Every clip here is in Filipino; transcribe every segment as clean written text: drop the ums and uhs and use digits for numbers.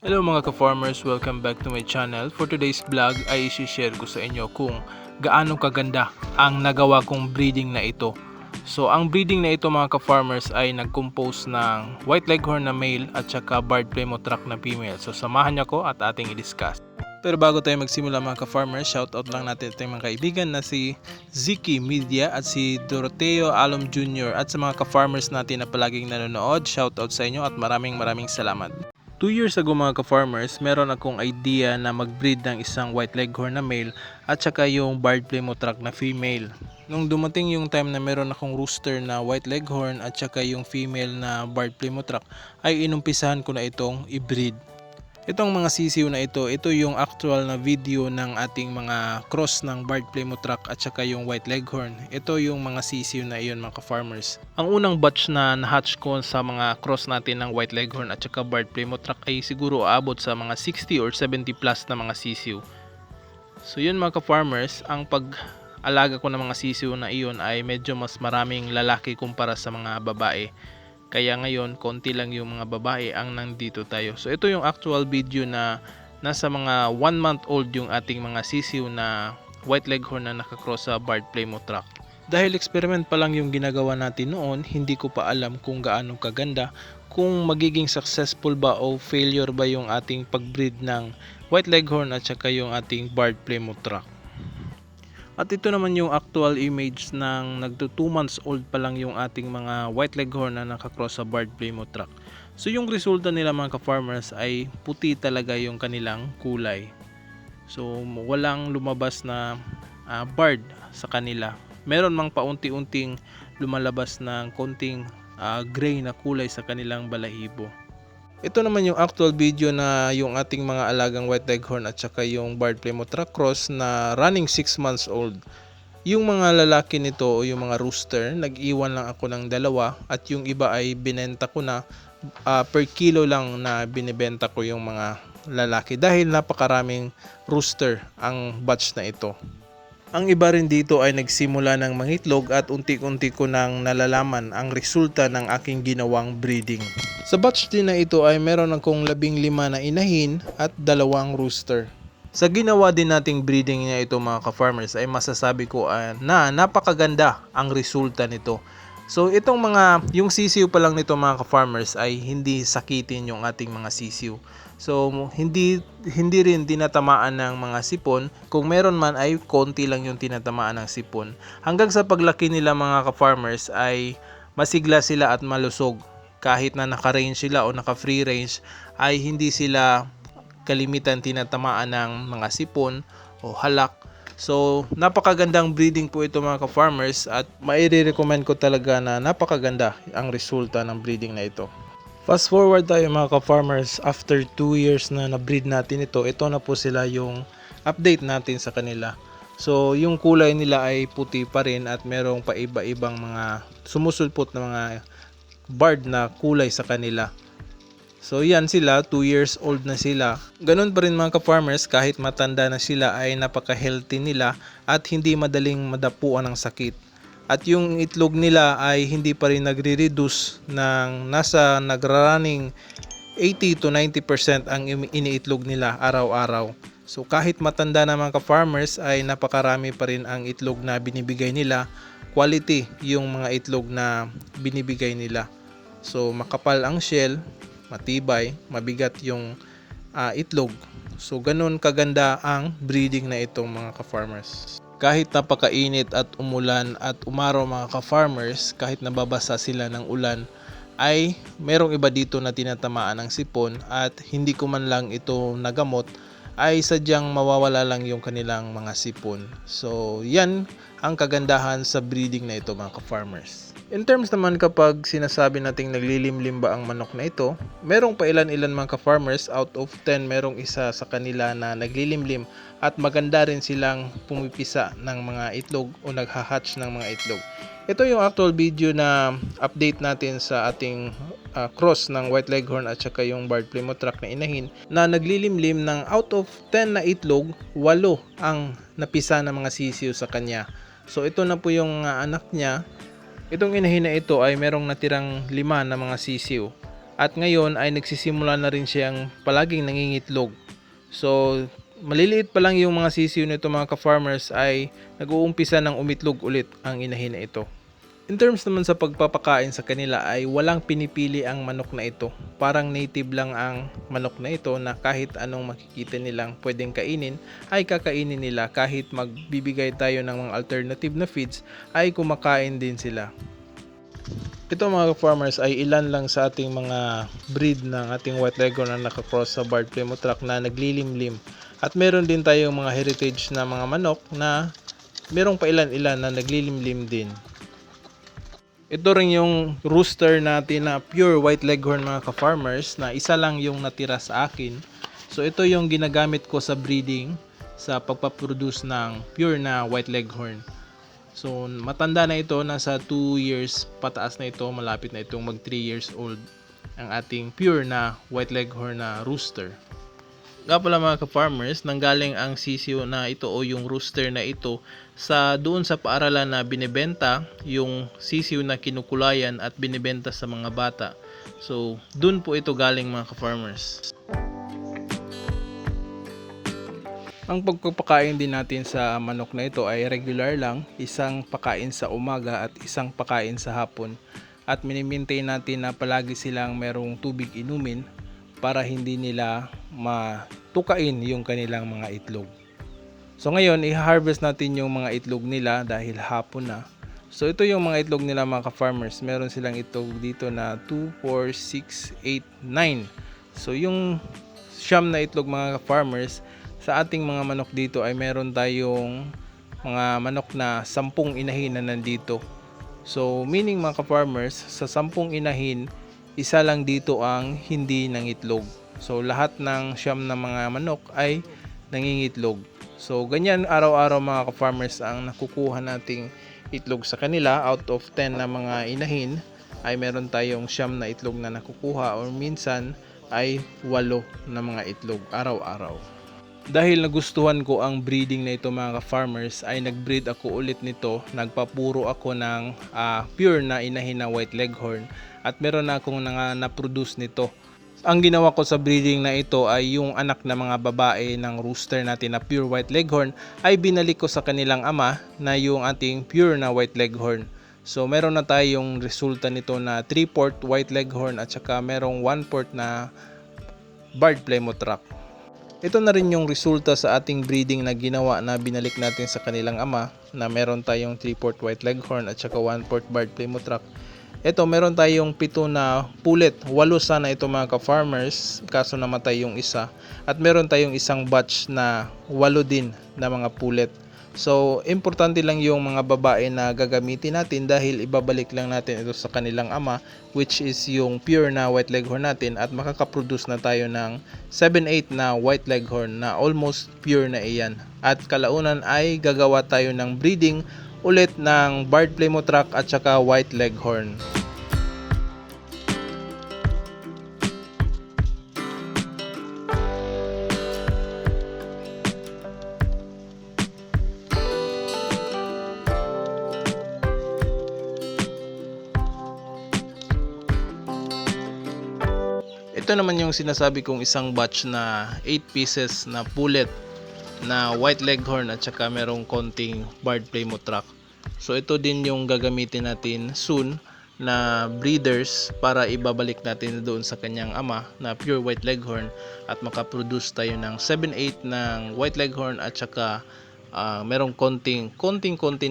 Hello mga ka-farmers, welcome back to my channel. For today's vlog ay isi-share ko sa inyo kung gaano kaganda ang nagawa kong breeding na ito. So ang breeding na ito mga ka-farmers ay nag-compose ng White Leghorn na male at saka Barred Plymouth Rock na female. So samahan niyo ko at ating i-discuss. Pero bago tayo magsimula mga ka-farmers, shoutout lang natin ating mga kaibigan na si Ziki Media at si Doroteo Alom Jr. At sa mga ka-farmers natin na palaging nanonood, shoutout sa inyo at maraming salamat. 2 years ago mga ka-farmers, meron akong idea na mag-breed ng isang White Leghorn na male at saka yung Barred Plymouth Rock na female. Nung dumating yung time na meron akong rooster na White Leghorn at saka yung female na Barred Plymouth Rock, ay inumpisahan ko na itong i-breed. Itong mga sisiw na ito yung actual na video ng ating mga cross ng Barred Plymouth Rock at saka yung White Leghorn. Ito yung mga sisiw na iyon mga ka-farmers. Ang unang batch na na-hatch ko sa mga cross natin ng White Leghorn at saka Barred Plymouth Rock ay siguro aabot sa mga 60 or 70 plus na mga sisiw. So yun mga ka-farmers, ang pag-alaga ko ng mga sisiw na iyon ay medyo mas maraming lalaki kumpara sa mga babae. Kaya ngayon, konti lang yung mga babae ang nandito tayo. So ito yung actual video na nasa mga 1 month old yung ating mga sisiw na White Leghorn na nakakross sa Barred Plymouth Rock. Dahil experiment pa lang yung ginagawa natin noon, hindi ko pa alam kung gaano kaganda, kung magiging successful ba o failure ba yung ating pag-breed ng White Leghorn at saka yung ating Barred Plymouth Rock. At ito naman yung actual image ng nagto 2 months old pa lang yung ating mga White Leghorn na nakakross sa Barred Plymouth Rock. So yung resulta nila mga ka-farmers ay puti talaga yung kanilang kulay. So walang lumabas na barred sa kanila. Meron mang paunti-unting lumalabas ng konting gray na kulay sa kanilang balahibo. Ito naman yung actual video na yung ating mga alagang White Leghorn at saka yung Barred Plymouth Rock cross na running 6 months old. Yung mga lalaki nito o yung mga rooster, nag-iwan lang ako ng dalawa at yung iba ay binenta ko na per kilo lang na binibenta ko yung mga lalaki dahil napakaraming rooster ang batch na ito. Ang iba rin dito ay nagsimula ng mangitlog at unti-unti ko nang nalalaman ang resulta ng aking ginawang breeding. Sa batch din na ito ay meron akong 15 na inahin at 2 rooster. Sa ginawa din nating breeding niya ito mga ka-farmers ay masasabi ko na napakaganda ang resulta nito. So yung sisiw pa lang nito mga ka-farmers ay hindi sakitin yung ating mga sisiw. So hindi rin tinatamaan ng mga sipon. Kung meron man ay konti lang yung tinatamaan ng sipon. Hanggang sa paglaki nila mga ka-farmers ay masigla sila at malusog. Kahit na naka-range sila o naka-free range ay hindi sila kalimitan tinatamaan ng mga sipon o halak. So napakagandang breeding po ito mga ka-farmers at maire-recommend ko talaga na napakaganda ang resulta ng breeding na ito. Fast forward tayo mga ka-farmers, after 2 years na na-breed natin ito na po sila yung update natin sa kanila. So yung kulay nila ay puti pa rin at merong pa iba-ibang mga sumusulpot na mga barred na kulay sa kanila. So yan sila, 2 years old na sila. Ganun pa rin mga ka-farmers, kahit matanda na sila ay napaka-healthy nila at hindi madaling madapuan ng sakit. At yung itlog nila ay hindi pa rin nagre-reduce ng nasa nagra-running 80 to 90% ang iniitlog nila araw-araw. So kahit matanda na mga ka-farmers ay napakarami pa rin ang itlog na binibigay nila. Quality yung mga itlog na binibigay nila. So makapal ang shell, matibay, mabigat yung itlog. So ganun kaganda ang breeding na itong mga ka-farmers. Kahit napakainit at umulan at umaraw mga ka-farmers, kahit nababasa sila ng ulan, ay merong iba dito na tinatamaan ng sipon at hindi ko man lang ito nagamot, ay sadyang mawawala lang yung kanilang mga sipon. So yan ang kagandahan sa breeding na ito mga ka-farmers. In terms naman kapag sinasabi nating naglilimlim ba ang manok na ito, merong pa ilan-ilan mga ka-farmers, out of 10 merong isa sa kanila na naglilimlim at maganda rin silang pumipisa ng mga itlog o nagha-hatch ng mga itlog. Ito yung actual video na update natin sa ating cross ng White Leghorn at saka yung Barred Plymouth Rock na inahin na naglilimlim ng out of 10 na itlog, 8 ang napisa ng mga sisiw sa kanya. So ito na po yung anak niya. Itong inahin na ito ay merong natirang 5 na mga sisiw. at ngayon ay nagsisimula na rin siyang palaging nangingitlog. So maliliit pa lang yung mga sisiw nito mga ka-farmers ay nag-uumpisa ng umitlog ulit ang inahin na ito. In terms naman sa pagpapakain sa kanila ay walang pinipili ang manok na ito. Parang native lang ang manok na ito na kahit anong makikita nilang pwedeng kainin ay kakainin nila. Kahit magbibigay tayo ng mga alternative na feeds ay kumakain din sila. Ito mga farmers ay ilan lang sa ating mga breed ng ating white leghorn na nakakross sa Barred Plymouth Rock na naglilimlim. At meron din tayong mga heritage na mga manok na merong pa ilan-ilan na naglilimlim din. Ito rin yung rooster natin na pure white leghorn mga ka-farmers na isa lang yung natira sa akin. So ito yung ginagamit ko sa breeding sa pagpaproduce ng pure na white leghorn. So matanda na ito, nasa 2 years pataas na ito, malapit na itong mag 3 years old ang ating pure na white leghorn na rooster. Nga pala mga ka-farmers, nanggaling ang sisiw na ito o yung rooster na ito sa doon sa paaralan na binibenta yung sisiw na kinukulayan at binibenta sa mga bata. So doon po ito galing mga ka-farmers. Ang pagpapakain din natin sa manok na ito ay regular lang, isang pakain sa umaga at isang pakain sa hapon. At minimaintain natin na palagi silang merong tubig inumin para hindi nila matukain yung kanilang mga itlog. So ngayon, i-harvest natin yung mga itlog nila dahil hapon na. So ito yung mga itlog nila mga ka-farmers. Meron silang itlog dito na 2, 4, 6, 8, 9. So yung siyam na itlog mga ka-farmers, sa ating mga manok dito ay meron tayong mga manok na 10 inahin na nandito. So meaning mga ka-farmers, sa 10 inahin, isa lang dito ang hindi nangitlog. So lahat ng siyam na mga manok ay nangingitlog. So ganyan araw-araw mga ka-farmers ang nakukuha nating itlog sa kanila. Out of 10 na mga inahin ay meron tayong siyam na itlog na nakukuha, or minsan ay 8 na mga itlog araw-araw. Dahil nagustuhan ko ang breeding na ito mga ka-farmers, ay nag-breed ako ulit nito. Nagpapuro ako ng pure na inahin na white leghorn at meron na akong na-produce nito. Ang ginawa ko sa breeding na ito ay yung anak na mga babae ng rooster natin na pure white leghorn ay binalik ko sa kanilang ama na yung ating pure na white leghorn. So meron na tayong resulta nito na 3/4 white leghorn at saka merong 1/4 na Barred Plymouth Rock. Ito na rin yung resulta sa ating breeding na ginawa na binalik natin sa kanilang ama na meron tayong 3/4 white leghorn at saka 1/4 Barred Plymouth Rock. Ito meron tayong 7 na pulet, 8 sana ito mga ka-farmers, kaso namatay yung isa. At meron tayong isang batch na 8 din na mga pulet. So importante lang yung mga babae na gagamitin natin dahil ibabalik lang natin ito sa kanilang ama, which is yung pure na white leghorn natin, at makakaproduce na tayo ng 7-8 na white leghorn na almost pure na iyan. At kalaunan ay gagawa tayo ng breeding ulit ng Barred Plymouth Rock at saka white leghorn. Ito naman yung sinasabi kong isang batch na 8 pieces na pullet na white leghorn at saka merong konting Barred Plymouth Rock. So ito din yung gagamitin natin soon na breeders para ibabalik natin doon sa kanyang ama na pure white leghorn at makaproduce tayo ng 7-8 ng white leghorn at saka merong konting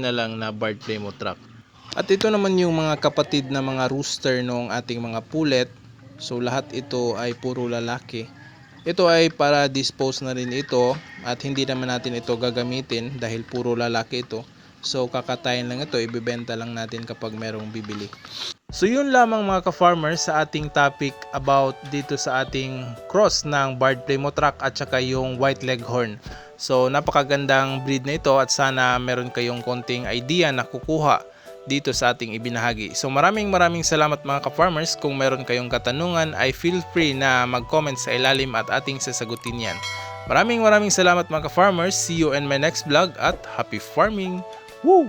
na lang na Barred Plymouth Rock. At ito naman yung mga kapatid na mga rooster ng ating mga pullet. So lahat ito ay puro lalaki. Ito ay para dispose na rin ito at hindi naman natin ito gagamitin dahil puro lalaki ito. So kakatayin lang ito, ibebenta lang natin kapag merong bibili. So yun lamang mga ka-farmers sa ating topic about dito sa ating cross ng Barred Plymouth Rock at saka yung white leghorn. So napakagandang breed na ito at sana meron kayong konting idea na kukuha dito sa ating ibinahagi. So maraming salamat mga ka-farmers. Kung meron kayong katanungan ay feel free na mag-comment sa ilalim at ating sasagutin yan. Maraming salamat mga ka-farmers. See you in my next vlog at happy farming! Woo!